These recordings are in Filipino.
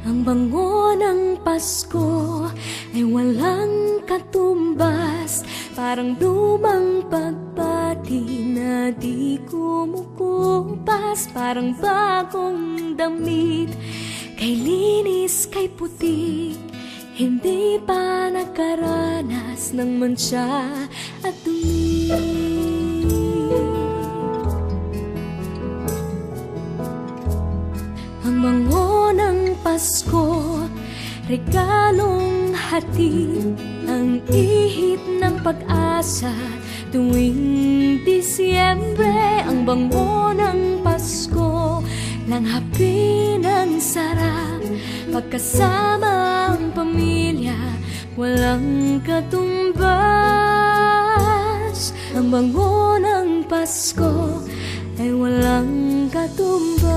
Ang bango ng Pasko ay walang katumbas, parang lumang pagpati na di kumukupas, parang bagong damit, kay linis, kay puti, hindi pa nakaranas ng mantsa at dumi. Ang bango ng Pasko, regalong hatid, ang ihip ng pag-asa tuwing Disyembre. Ang bango ng Pasko, langhapi ng sarap, pagkasama ang pamilya, walang katumbas. Ang bango ng Pasko ay walang katumbas.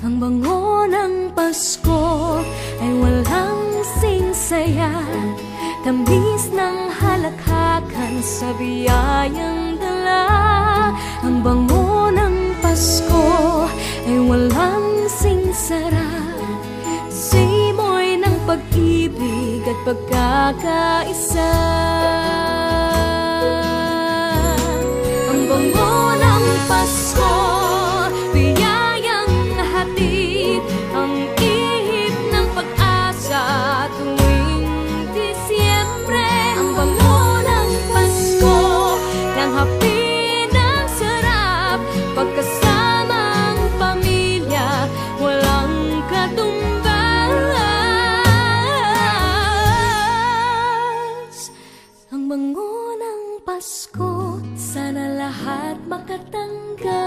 Ang bango ng Pasko ay walang singsaya, tamis ng halakhakan sa biyayang dala. Ang bango ng Pasko ay walang singsara, simoy ng pag-ibig at pagkakaisa. Ang bango ng Pasko, ang ihip ng pag-asa tuwing Disyembre. Ang bango ng Pasko, langhapi ng sarap, pagkasama ang pamilya, walang katumbas. Ang bango ng Pasko, sana lahat makatanggap.